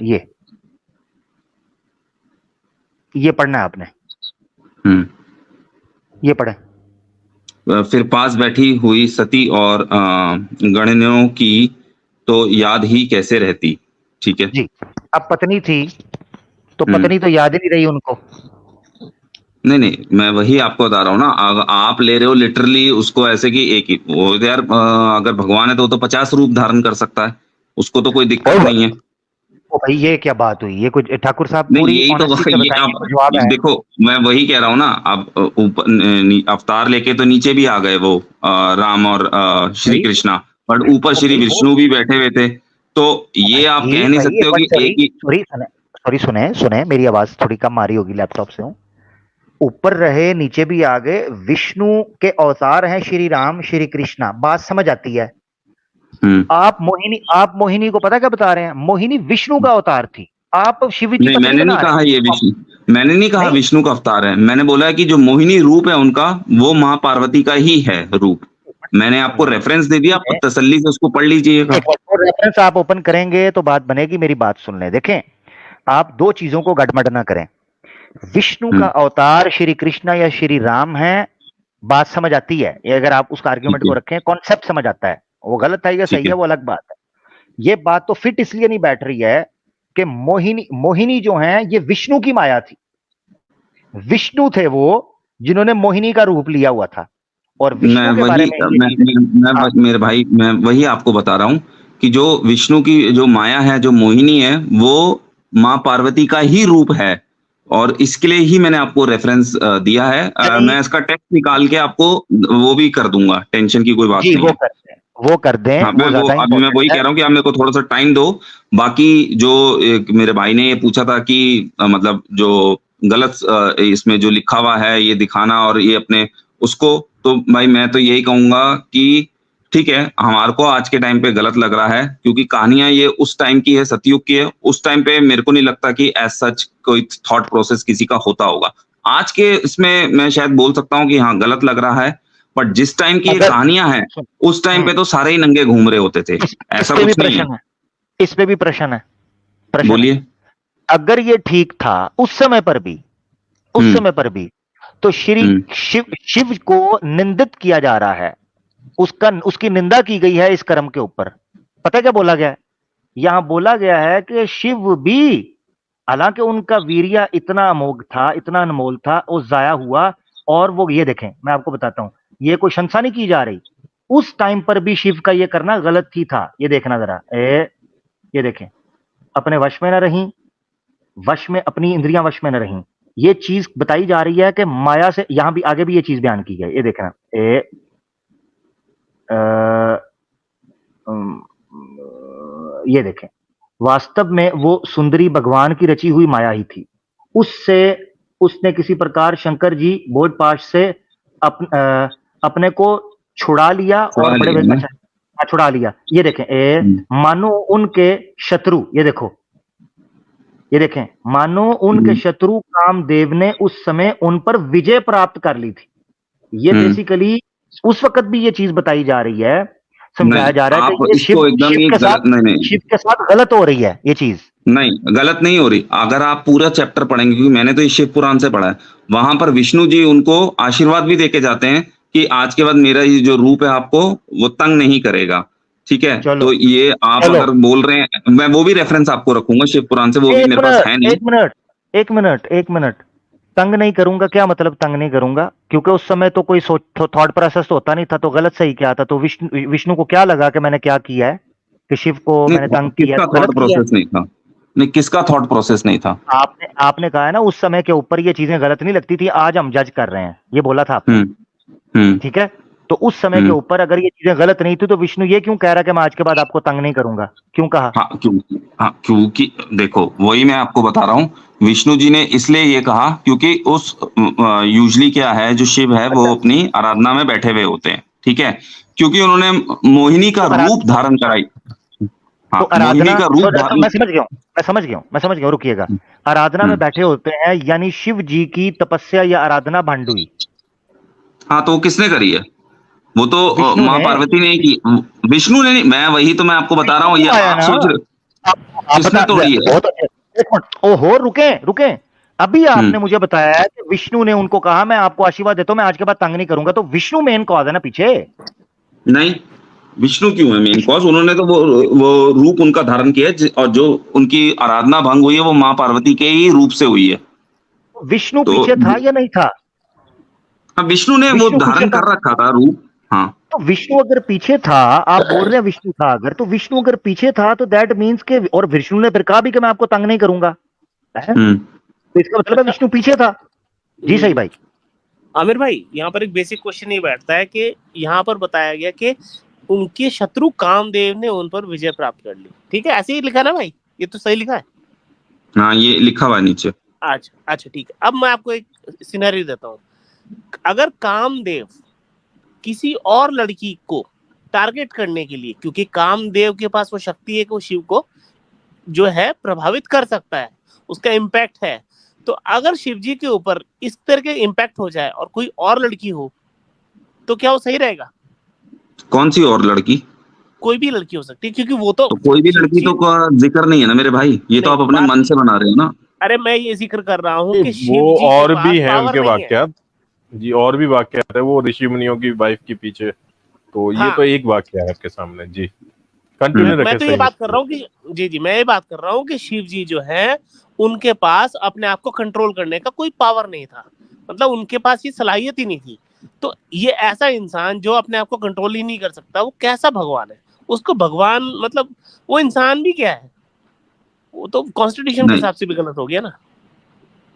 ये पढ़ना है आपने, ये पढ़े। फिर पास बैठी हुई सती और गणियों की तो याद ही कैसे रहती। ठीक है जी, अब पत्नी थी तो पत्नी तो याद ही नहीं रही उनको। नहीं, मैं वही आपको बता रहा हूँ ना, आप ले रहे हो लिटरली उसको ऐसे कि एक ही वो यार, अगर भगवान है तो वो तो 50 रूप धारण कर सकता है, उसको तो कोई दिक्कत नहीं है। ओ भाई, ये क्या बात हुई, ये कुछ ठाकुर साहब नहीं, पूरी यही तो जवाब है। देखो, मैं वही कह रहा हूँ ना, आप ऊपर अवतार लेके तो नीचे भी आ गए वो राम और श्री कृष्णा, बट ऊपर श्री विष्णु भी बैठे हुए थे, तो ये आप कह नहीं सकते हो कि एक ही। सुने, मेरी आवाज थोड़ी कम आ रही होगी, लैपटॉप से हूँ। ऊपर रहे नीचे भी आ गए, विष्णु के अवतार हैं श्री राम श्री कृष्णा, बात समझ आती है। आप मोहिनी को पता क्या बता रहे हैं, मोहिनी विष्णु का अवतार थी, आप शिव जी नहीं, मैंने नहीं कहा ये विष्णु, मैंने नहीं कहा विष्णु का अवतार है, मैंने बोला कि जो मोहिनी रूप है उनका वो माँ पार्वती का ही है रूप। मैंने आपको रेफरेंस दे दिया, आप तसल्ली से उसको पढ़ लीजिएगा। रेफरेंस आप ओपन करेंगे तो बात बनेगी, मेरी बात सुन लें। देखें, आप दो चीजों को गड़मड़ ना करें। विष्णु का अवतार श्री कृष्णा या श्री राम है, बात समझ आती है, ये अगर आप उसका आर्ग्यूमेंट को रखें, कॉन्सेप्ट समझ आता है। वो गलत है या सही है वो अलग बात है। ये बात तो फिट इसलिए नहीं बैठ रही है कि मोहिनी जो है ये विष्णु की माया थी, विष्णु थे वो जिन्होंने मोहिनी का रूप लिया हुआ था। और विष्णु के बारे में मेरे भाई, मैं वही आपको बता रहा हूं कि जो विष्णु की जो माया है, जो मोहिनी है, वो माँ पार्वती का ही रूप है, और इसके लिए ही मैंने आपको रेफरेंस दिया है। मैं इसका टेक्स्ट निकाल के आपको वो भी कर दूंगा, टेंशन की कोई बात नहीं है। वो कर दें। हाँ, मैं वही कह रहा हूँ कि आप मेरे को थोड़ा सा टाइम दो। बाकी जो मेरे भाई ने ये पूछा था कि मतलब जो गलत इसमें जो लिखा हुआ है ये दिखाना और ये अपने उसको, तो भाई मैं तो यही कहूंगा कि ठीक है, हमारे को आज के टाइम पे गलत लग रहा है क्योंकि कहानियां ये उस टाइम की है, सतयुग की है। उस टाइम पे मेरे को नहीं लगता कि एज सच कोई थॉट प्रोसेस किसी का होता होगा। आज के इसमें मैं शायद बोल सकता हूँ कि हाँ गलत लग रहा है, बट जिस टाइम की ये कहानियां हैं उस टाइम पे तो सारे ही नंगे घूम रहे होते थे, ऐसा कुछ नहीं है। इस पे भी प्रश्न है, बोलिए। अगर ये ठीक था उस समय पर भी, तो श्री शिव को निंदित किया जा रहा है, उसकी निंदा की गई है इस कर्म के ऊपर। पता है क्या बोला गया है? यहां बोला गया है कि शिव भी, हालांकि उनका वीर्य इतना अमोघ था, इतना अनमोल था, वो जाया हुआ। और वो ये देखें, मैं आपको बताता हूं, ये कोई शंसा नहीं की जा रही, उस टाइम पर भी शिव का ये करना गलत ही था। ये देखना जरा, ये देखें, अपने वश में न रही, वश में, अपनी इंद्रियां वश में न रही। ये चीज बताई जा रही है कि माया से, यहां भी आगे भी ये चीज बयान की गई। ये देखना, ये देखें, वास्तव में वो सुंदरी भगवान की रची हुई माया ही थी। उससे उसने किसी प्रकार शंकर जी बोधपाश से अपने को छुड़ा लिया और बड़े अच्छा छुड़ा लिया। ये देखें, मानो उनके शत्रु, ये देखो, ये देखें, मानो उनके शत्रु कामदेव ने उस समय उन पर विजय प्राप्त कर ली थी। ये बेसिकली उस वक्त भी ये चीज बताई जा रही है, समझाया जा रहा है कि ये शिव के साथ गलत हो रही है। ये चीज नहीं, गलत नहीं हो रही। अगर आप पूरा चैप्टर पढ़ेंगे, क्योंकि मैंने तो ये शिव पुराण से पढ़ा है, वहां पर विष्णु जी उनको आशीर्वाद भी देके जाते हैं कि आज के बाद मेरा ये जो रूप है आपको वो तंग नहीं करेगा, ठीक है। तो ये आप अगर बोल रहे हैं, मैं वो भी रेफरेंस आपको रखूंगा शिव पुराण से, वो भी मेरे पास है नहीं। एक मिनट, तंग नहीं करूंगा क्या मतलब तंग नहीं करूंगा? क्योंकि उस समय तो कोई थॉट प्रोसेस तो होता नहीं था, तो गलत सही क्या था? तो विष्णु को क्या लगा कि मैंने क्या किया है, कि शिव को मैंने तंग किया? थॉट प्रोसेस नहीं था। नहीं, किसका थॉट प्रोसेस नहीं था? आपने कहा है ना, उस समय के ऊपर ये चीजें गलत नहीं लगती थी, आज हम जज कर रहे हैं, ये बोला था आपने, ठीक है। तो उस समय के ऊपर अगर ये चीजें गलत नहीं थी, तो विष्णु ये क्यों कह रहा है कि मैं आज के बाद आपको तंग नहीं करूंगा? क्यों कहा? क्योंकि देखो, वही मैं आपको बता रहा हूँ, विष्णु जी ने इसलिए ये कहा क्योंकि उस यूजली क्या है, जो शिव है वो अपनी आराधना में बैठे हुए होते हैं, ठीक है। क्योंकि उन्होंने मोहिनी का रूप धारण कराई, तो आराधना का रूप, मैं समझ गया हूँ, रुकिएगा। आराधना में बैठे होते हैं, यानी शिव जी की तपस्या या आराधना भंड हुई। हाँ, तो किसने करी है? वो तो माँ पार्वती ने की, विष्णु ने नहीं। मैं वही तो मैं आपको बता रहा हूँ, ये आप सोच रहे किसने तोड़ी है? ओहो, रुके, अभी आपने मुझे बताया है कि विष्णु ने उनको कहा मैं आपको आशीर्वाद देता हूं, मैं आज के बाद तंग नहीं करूंगा। तो विष्णु मेन कॉज है ना पीछे? नहीं, विष्णु क्यों है मेन कॉज? उन्होंने तो वो रूप उनका धारण किया है, और जो उनकी आराधना भंग हुई है वो माँ पार्वती के ही रूप से हुई है। विष्णु पीछे था या नहीं था? हाँ, विष्णु ने वो धारण कर रखा था रूप। हाँ, तो विष्णु अगर पीछे था, आप बोल रहे हैं विष्णु था, अगर तो विष्णु अगर पीछे था तो दैट मीन्स के, और विष्णु ने फिर कहा भी कि मैं आपको तंग नहीं करूंगा, तो इसका मतलब है विष्णु पीछे था। जी सही भाई। आमिर भाई, यहाँ पर एक बेसिक क्वेश्चन ये बैठता है कि यहाँ पर बताया गया कि उनके शत्रु कामदेव ने उन पर विजय प्राप्त कर ली, ठीक है, ऐसे ही लिखा ना भाई? ये तो सही लिखा है? हाँ, ये लिखा हुआ नीचे। अच्छा, ठीक है। अब मैं आपको एक सिनेरियो देता हूँ। अगर कामदेव किसी और लड़की को टारगेट करने के लिए, क्योंकि कामदेव के पास वो शक्ति है कि वो शिव को जो है प्रभावित कर सकता है, उसका इम्पैक्ट है, तो अगर शिव जी के ऊपर इस तरह के इम्पैक्ट हो जाए और कोई और लड़की हो, तो क्या वो सही रहेगा? कौन सी और लड़की? कोई भी लड़की हो सकती है, क्योंकि वो तो कोई भी लड़की तो का जिक्र नहीं है ना मेरे भाई, ये तो आप अपने मन से बना रहे हो ना। अरे मैं ये जिक्र कर रहा हूँ कि शिव वो जी और भी है उनके वाक्यात जी, और भी वाक्यात है वो ऋषि मुनियों की वाइफ के पीछे, तो ये तो एक वाक्य है आपके सामने जी। कंटिन्यू रखें। मैं तो ये बात कर रहा हूँ कि जी मैं ये बात कर रहा हूँ कि शिव जी जो है, उनके पास अपने आप को कंट्रोल करने का कोई पावर नहीं था, मतलब उनके पास ये सलाहियत ही नहीं थी। तो ये ऐसा इंसान जो अपने आप को कंट्रोल ही नहीं कर सकता, वो कैसा भगवान है? उसको भगवान मतलब वो इंसान भी क्या है? वो तो कॉन्स्टिट्यूशन के हिसाब से भी गलत हो गया ना।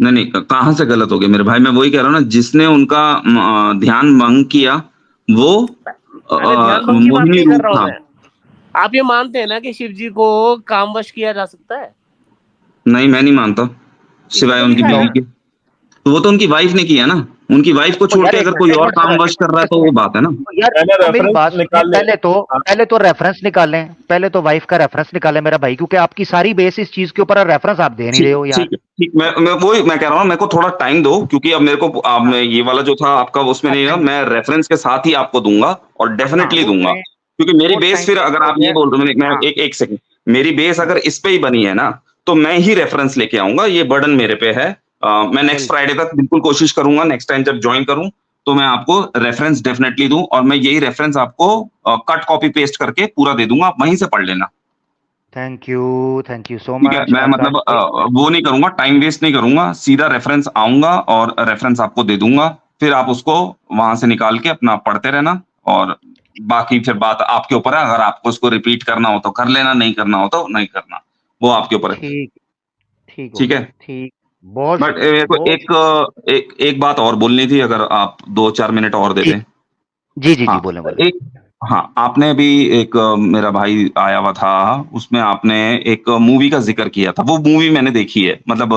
नहीं, कहाँ से गलत हो गया मेरे भाई? मैं वही कह रहा हूँ ना, जिसने उनका ध्यान भंग किया वो मोहिनी रूप था। आप ये मानते हैं ना कि शिव जी को कामवश किया जा सकता है? नहीं, मैं नहीं मानता, सिवाय उनकी बीवी के। तो वो तो उनकी वाइफ ने किया ना, उनकी वाइफ को छोड़ के अगर कोई और काम वश कर रहा है तो वो बात है ना। पहले तो रेफरेंस निकालें, पहले तो वाइफ का रेफरेंस निकालें मेरा भाई, क्योंकि आपकी सारी बेस इस चीज के ऊपर रेफरेंस आप दे नहीं रहे हो यार। ठीक, मैं कह रहा हूँ, मेरे को थोड़ा टाइम दो, क्योंकि अब मेरे को ये वाला जो था आपका उसमें नहीं है, मैं रेफरेंस के साथ ही आपको दूंगा और डेफिनेटली दूंगा, क्योंकि मेरी बेस, फिर अगर आप ये बोल रहे हो, मैं एक सेकंड, मेरी बेस अगर इस पे ही बनी है ना, तो मैं ही रेफरेंस लेके आऊंगा, ये बर्डन मेरे पे है। मैं नेक्स्ट फ्राइडे तक बिल्कुल कोशिश करूंगा, नेक्स्ट टाइम जब ज्वाइन करूं तो मैं आपको रेफरेंस डेफिनेटली दूं, और मैं यही रेफरेंस आपको कट कॉपी पेस्ट करके पूरा दे दूंगा, आप वहीं से पढ़ लेना। Thank you so much. मैं मतलब वो नहीं करूंगा, टाइम वेस्ट नहीं करूंगा, सीधा रेफरेंस आऊंगा और रेफरेंस आपको दे दूंगा, फिर आप उसको वहां से निकाल के अपना पढ़ते रहना और बाकी फिर बात आपके ऊपर है, अगर आपको उसको रिपीट करना हो तो कर लेना, नहीं करना हो तो नहीं करना, वो आपके ऊपर है। ठीक ठीक हो ठीक गया, है, ठीक। बहुत बट शुक्रिया, मेरे को बहुत एक बात और बोलनी थी, अगर आप 2-4 मिनट और दे जी दें। जी जी जी, हाँ, बोले बोले। एक हाँ, आपने अभी एक मेरा भाई आया हुआ था, उसमें आपने एक मूवी का ज़िक्र किया था, वो मूवी मैंने देखी है, मतलब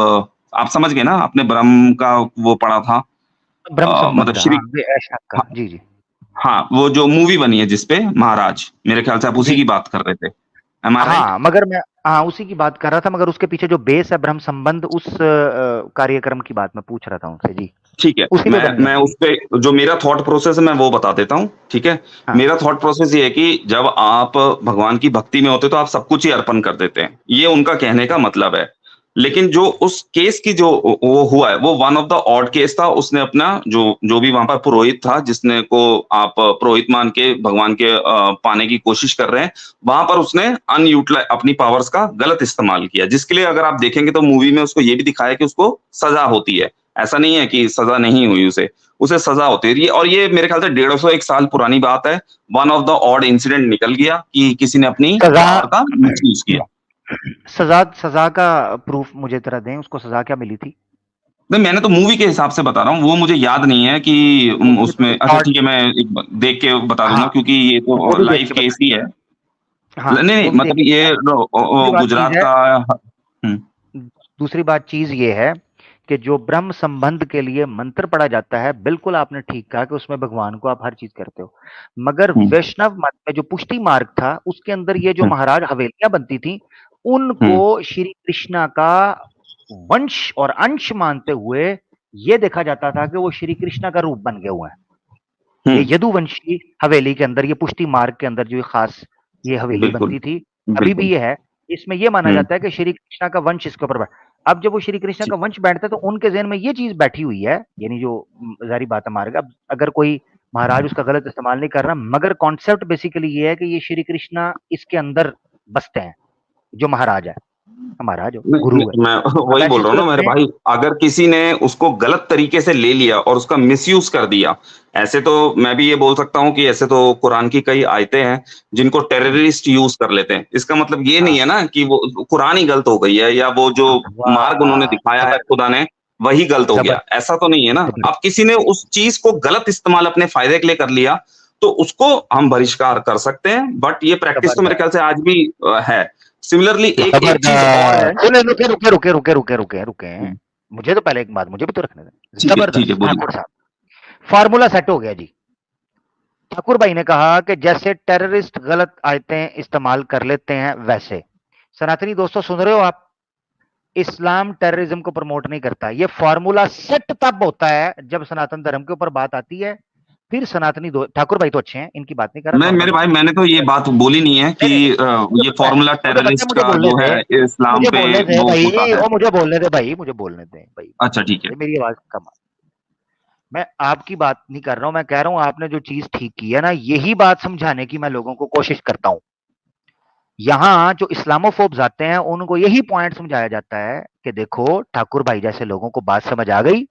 आप समझ गए ना, आपने ब्रह्म का वो पढ़ा था, ब्रह्म मतलब संबंध, हाँ, श्री बेशक का, हाँ, जी जी हाँ, वो जो मूवी बनी है जिसपे महाराज, मेरे ख्याल से आप उसी जी। की बात कर रहे थे। एम आई राइट? हाँ, मगर मैं, हाँ, उसी की बात कर रहा था, मगर उसके पीछे जो बेस है ब्रह्म संबंध, उस कार्यक्रम की बात मैं पूछ रहा था उनसे जी। ठीक है, उसी पे बनी है मैं मूवी। उसपे जो मेरा थॉट प्रोसेस है मैं वो बता देता हूँ, ठीक है? हाँ मेरा थॉट प्रोसेस ये है कि जब आप भगवान की भक्ति में होते हो तो आप सब कुछ ही अर्पण कर देते हैं, ये उनका कहने का मतलब है। लेकिन जो उस केस की जो वो हुआ है, वो one of the odd case था, उसने अपना जो भी वहाँ पर पुरोहित था, जिसने को आप पुरोहित मान के भगवान के पाने की कोशिश कर रहे हैं, वहाँ पर उसने अपनी पावर्स का गलत इस्तेमाल किया, जिसके लिए अगर आप देखेंगे तो मूवी में उसको ये भी दिखाया कि उसको सज़ा होती है। ऐसा नहीं है कि सजा नहीं हुई उसे सजा होती है, और ये मेरे ख्याल से 150 साल पुरानी बात है। One of the odd incident निकल गया कि किसी ने अपनी सजा पावर का मिसयूज किया। सजा सजा का प्रूफ मुझे जरा दें, उसको सजा क्या मिली थी? नहीं, मैंने तो मूवी के हिसाब से बता रहा हूँ, वो मुझे याद नहीं है कि मुझे तो उसमें, अच्छा शॉर्ट, ठीक है, मैं देख के बता दूंगा, हाँ, क्योंकि ये वो तो भी देख लाइव के केस ही है। बताइए। हाँ, नहीं नहीं, वो भी देख मतलब के ये बताइए। दूसरी बात चीज गुजरात है, का। हम्म, दूसरी बात चीज ये है कि जो ब्रह्म संबंध के लिए मंत्र पढ़ा जाता है, बिल्कुल आपने ठीक कहा कि उसमें भगवान को आप हर चीज करते हो, मगर हम्म, वैष्णव मत में जो पुष्टि मार्ग था, उसके अंदर ये जो हम्म, महाराज हवेलियां बनती थी, उनको हम्म, श्री कृष्णा का वंश और अंश मानते हुए ये देखा जाता था कि वो श्री कृष्णा का रूप बन गए हुए हैं। ये हम्म, यदुवंशी हवेली के अंदर, ये पुष्टि मार्ग के अंदर जो ये खास ये हवेली बिल्कुल बनती थी, अभी भी बिल्कुल। ये है। इसमें ये माना हम्म, जाता है कि श्री कृष्णा का वंश इसके ऊपर अब जब वो श्री कृष्णा का वंश बैठता है तो उनके ज़हन में ये चीज बैठी हुई है, यानी जो जारी बात है मार्ग। अब अगर कोई महाराज उसका गलत इस्तेमाल नहीं कर रहा, मगर कॉन्सेप्ट बेसिकली ये है कि ये श्री कृष्णा इसके अंदर बसते हैं, जो महाराज है, हमारा जो गुरु है। मैं अब वही ऐसी बोल रहा हूँ ना सूरत मेरे में भाई, अगर किसी ने उसको गलत तरीके से ले लिया और उसका मिसयूज कर दिया, ऐसे तो मैं भी ये बोल सकता हूँ कि ऐसे तो कुरान की कई आयतें हैं जिनको टेररिस्ट यूज कर लेते हैं। इसका मतलब ये नहीं हाँ, है ना कि वो कुरान ही गलत हो गई है, या वो जो मार्ग उन्होंने वाह, दिखाया है जबरदस्त, खुदा ने वही गलत हो गया, जबरदस्त, ऐसा तो नहीं है ना। अब जबरदस्त। किसी ने उस चीज को गलत इस्तेमाल अपने फायदे के लिए कर लिया तो उसको हम बहिष्कार कर सकते हैं, बट ये प्रैक्टिस तो मेरे ख्याल जबरदस्त, से आज भी है। सिमिलरली एक एक चीज और है। जबरदस्त। नहीं, रुके रुके रुके रुके रुके रुके रुके, मुझे तो पहले एक बात मुझे भी तो रखने दें। ठीक है, जबरदस्त बोलिए। ठाकुर साहब, फार्मूला सेट हो गया जी। ठाकुर भाई ने कहा कि जैसे टेररिस्ट गलत आयतें इस्तेमाल कर लेते हैं, वैसे सनातनी दोस्तों सुन रहे हो आप, इस्लाम टेररिज्म को प्रमोट नहीं करता। ये फार्मूला सेट तब होता है जब सनातन धर्म के ऊपर बात आती है, फिर सनातनी ठाकुर भाई तो अच्छे हैं, इनकी बात नहीं कर रहा, मैं नॉर्मल मेरे भाई, लोग। मैंने तो ये बात बोली नहीं है कि नहीं नहीं, मुझे ये पता है, फॉर्मूला मुझे पता है, टेररिस्ट मुझे का बोलने जो दे, है इस्लाम मुझे पे बोलने दे वो भाई, होता है। ओ मुझे बोलने दे भाई, मुझे बोलने दे भाई, अच्छा ठीक है। मेरी आवाज कम। मैं आपकी बात नहीं कर रहा हूं, मैं कह रहा हूं आपने जो चीज ठीक की है ना, यही बात समझाने की मैं लोगों को कोशिश करता हूं। यहां जो इस्लामोफोब्स आते हैं उनको यही पॉइंट समझाया जाता है कि देखो ठाकुर भाई जैसे लोगों को बात समझ आ गई,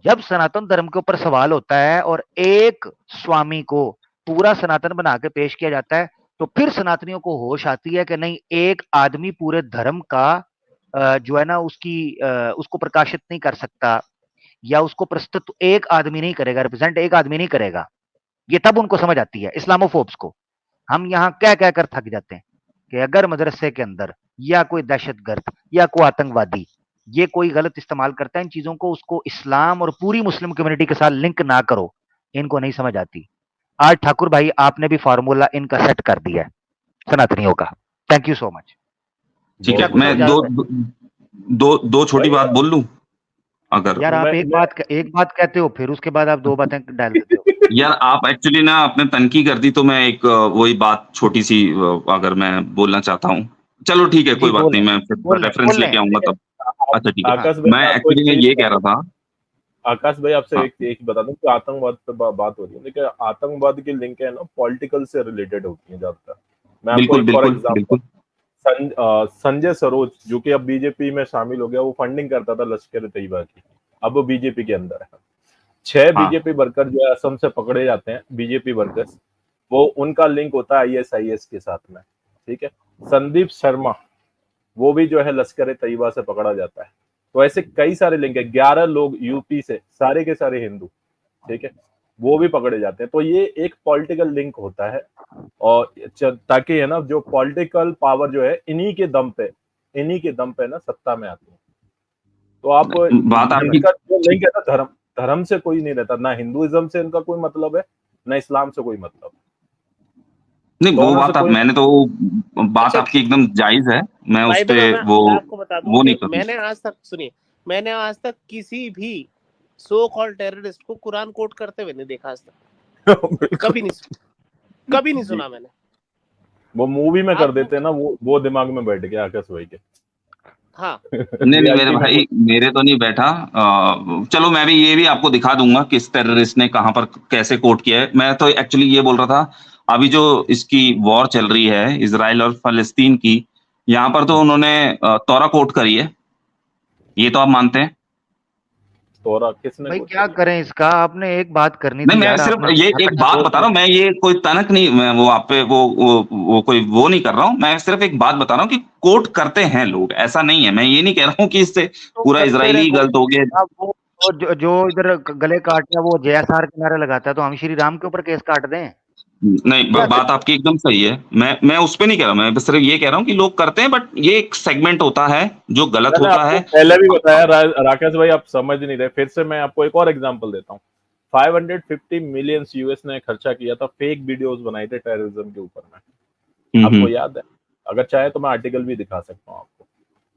जब सनातन धर्म के ऊपर सवाल होता है और एक स्वामी को पूरा सनातन बना के पेश किया जाता है, तो फिर सनातनियों को होश आती है कि नहीं, एक आदमी पूरे धर्म का जो है ना उसको प्रकाशित नहीं कर सकता, या उसको प्रस्तुत एक आदमी नहीं करेगा, रिप्रेजेंट एक आदमी नहीं करेगा। ये तब उनको समझ आती है इस्लामोफोब्स को। हम यहां कह कहकर थक जाते हैं कि अगर मदरसे के अंदर या कोई दहशतगर्द या कोई आतंकवादी ये कोई गलत इस्तेमाल करता है इन चीजों को, उसको इस्लाम और पूरी मुस्लिम कम्युनिटी के साथ लिंक ना करो, इनको नहीं समझ आती। आज ठाकुर भाई आपने भी फार्मूला इनका सेट कर दिया है सनातनियों का। Thank you so much. जी ठीक है, ठाकुर मैं साहब, दो इजाजत है। दो दो छोटी भाई बात बोल लूं अगर। यार आप मैं एक बात कहते हो, फिर उसके बाद आप दो बातें डाल देते हो। यार आप एक्चुअली ना आपने तनकी कर दी, तो मैं एक वही बात छोटी सी अगर मैं बोलना चाहता हूँ। चलो ठीक है, जी कोई बात नहीं, मैं फिर रेफरेंस बोल लेके लें आऊंगा लेकिन। तब। अच्छा ठीक है, हाँ आकाश भाई मैं मैं आपको एक एक्चुअली मैं चीज ये कह बता रहा दूं। था। आकाश भाई आपसे हाँ, एक बता दूं कि आतंकवाद पे बात हो रही है, लेकिन आतंकवाद की लिंक है ना पॉलिटिकल से रिलेटेड होती है ज्यादातर। मैं आपको बिल्कुल एक फॉर बिल्कुल एग्जांपल, बिल्कुल। संजय सरोज जो कि अब बीजेपी में शामिल हो गया, वो फंडिंग करता था लश्कर ए तैयबा की, अब वो बीजेपी के अंदर है। 6 हाँ बीजेपी वर्कर जो है असम से पकड़े जाते हैं, बीजेपी वर्कर्स, वो उनका लिंक होता है ISIS के साथ में, ठीक है। संदीप शर्मा वो भी जो है लश्कर तैयबा से पकड़ा जाता है। तो ऐसे कई सारे लिंक है, 11 लोग यूपी से, सारे के सारे हिंदू, ठीक है, वो भी पकड़े जाते हैं। तो ये एक पॉलिटिकल लिंक होता है, और ताकि है ना जो पॉलिटिकल पावर जो है इन्हीं के दम पे ना सत्ता में आती है। तो आप बात आपकी इनका जो लिंक है ना धर्म से कोई नहीं रहता, ना हिंदुइज्म से इनका कोई मतलब है, ना इस्लाम से कोई मतलब। नहीं, वो दोनों से बात आप कोई मैंने तो बात अच्छा, आपकी एकदम जायज है, मैं उस भाई पे मैं वो आपको बता दूं वो नहीं कि करूँ। मैंने आज तक किसी भी सो कॉल्ड टेररिस्ट को कुरान कोट करते हुए नहीं देखा आज तक। कभी नहीं सुना मैंने। वो मूवी में कर आप देते हैं ना, वो दिमाग में बैठ गया आकाश भाई के। हाँ नहीं नहीं मेरे VIP में भाई, मेरे तो नहीं बैठा। चलो मैं भी ये भी आपको दिखा दूंगा किस टेररिस्ट ने कहां पर कैसे कोट किया है। मैं तो एक्चुअली ये बोल रहा था, अभी जो इसकी वॉर चल रही है इजराइल और फलस्तीन की, यहाँ पर तो उन्होंने तौरा कोट करी है, ये तो आप मानते हैं? तोरा किसने भाई कोट क्या करी? करें इसका, आपने एक बात करनी नहीं, थी मैं यार, सिर्फ आपने ये एक बात बता रहा हूँ, मैं ये कोई तनक नहीं, मैं वो आप पे वो कोई वो नहीं कर रहा हूँ, मैं सिर्फ एक बात बता रहा हूँ कि कोट करते हैं लोग, ऐसा नहीं है। मैं ये नहीं कह रहा हूँ कि इससे तो पूरा करते रहे इजरायली कोई। गलत हो गया। अब वो जो इधर गले काटता है वो JSR के नारे लगाता है, तो हम श्री राम के ऊपर केस काट दें? नहीं, क्या बात आपकी एकदम सही है, मैं उस पे नहीं कह रहा हूँ, मैं बस सिर्फ ये कह रहा हूँ कि लोग करते हैं, बट ये एक सेगमेंट होता है जो गलत मैंने होता आपको है। पहले भी बताया, राकेश भाई आप समझ नहीं रहे। फिर से मैं आपको एक और एग्जांपल देता हूँ। 550 मिलियन US ने खर्चा किया था, फेक वीडियोस बनाए थे टेररिज्म के ऊपर में, आपको याद है? अगर चाहे तो मैं आर्टिकल भी दिखा सकता हूँ आपको,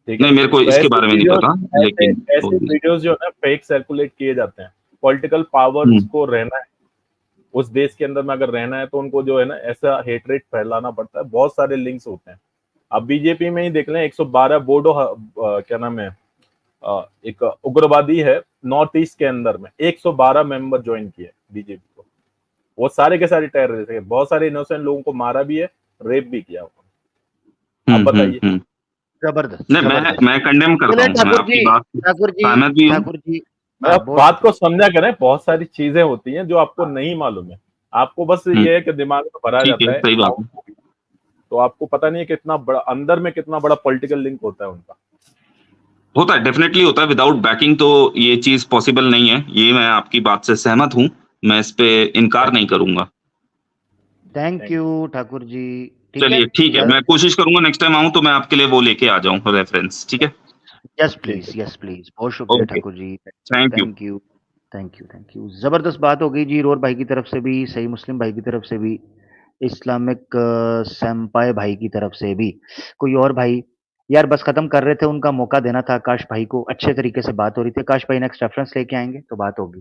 ठीक है। नहीं, मेरे को तो इसके ऐसे बारे में नहीं वीडियोस, पता, ऐसे लेकिन ऐसे वीडियोस जो है ना फेक सर्कुलेट किए जाते हैं। पॉलिटिकल पावर्स को रहना है उस देश के अंदर में, अगर रहना है तो उनको जो है ना ऐसा हेटरेट फैलाना पड़ता है। बहुत सारे लिंक्स होते हैं। अब बीजेपी में ही देख लें, 112 बोडो क्या नाम है, एक उग्रवादी है नॉर्थ ईस्ट के अंदर में, 112 मेंबर ज्वाइन किए बीजेपी को। वो सारे के सारे टेररिस्ट है, बहुत सारे इनोसेंट लोगों को मारा भी है, रेप भी किया उन्होंने। अब बताइए। जबरदस्त नहीं, जबरदस्त। मैं कंडेम करता चलिए हूँ, मैं आपकी बात से सहमत भी हूँ। ठाकुर जी, हाँ आप बात को समझा करें, बहुत सारी चीजें होती हैं जो आपको नहीं मालूम है। आपको बस ये है कि दिमाग में भरा ठीक जाता है, है सही बात है। तो आपको पता नहीं है कितना बड़ा अंदर में कितना बड़ा पॉलिटिकल लिंक होता है उनका। होता है, डेफिनेटली होता है, विदाउट बैकिंग तो ये चीज पॉसिबल नहीं है, ये मैं आपकी बात से सहमत हूँ, मैं इस पे इनकार नहीं करूंगा। Thank thank you Thakur ji. ठीक है, चलिए ठीक है, मैं कोशिश करूंगा नेक्स्ट टाइम आऊं तो मैं आपके लिए वो लेके आ जाऊं रेफरेंस, ठीक है। यस ठीक प्लीज, है। यस प्लीज, बहुत शुक्रिया okay, Thakur ji. Thank you. Thank you, thank you, thank you. जबरदस्त बात हो गई जी, रोर भाई की तरफ से भी, सही मुस्लिम भाई की तरफ से भी, इस्लामिक सैम्पाय भाई की तरफ से भी। कोई और भाई? यार बस खत्म कर रहे थे, उनका मौका देना था। आकाश भाई को अच्छे तरीके से बात हो रही थी, आकाश भाई नेक्स्ट रेफरेंस लेके आएंगे तो बात होगी।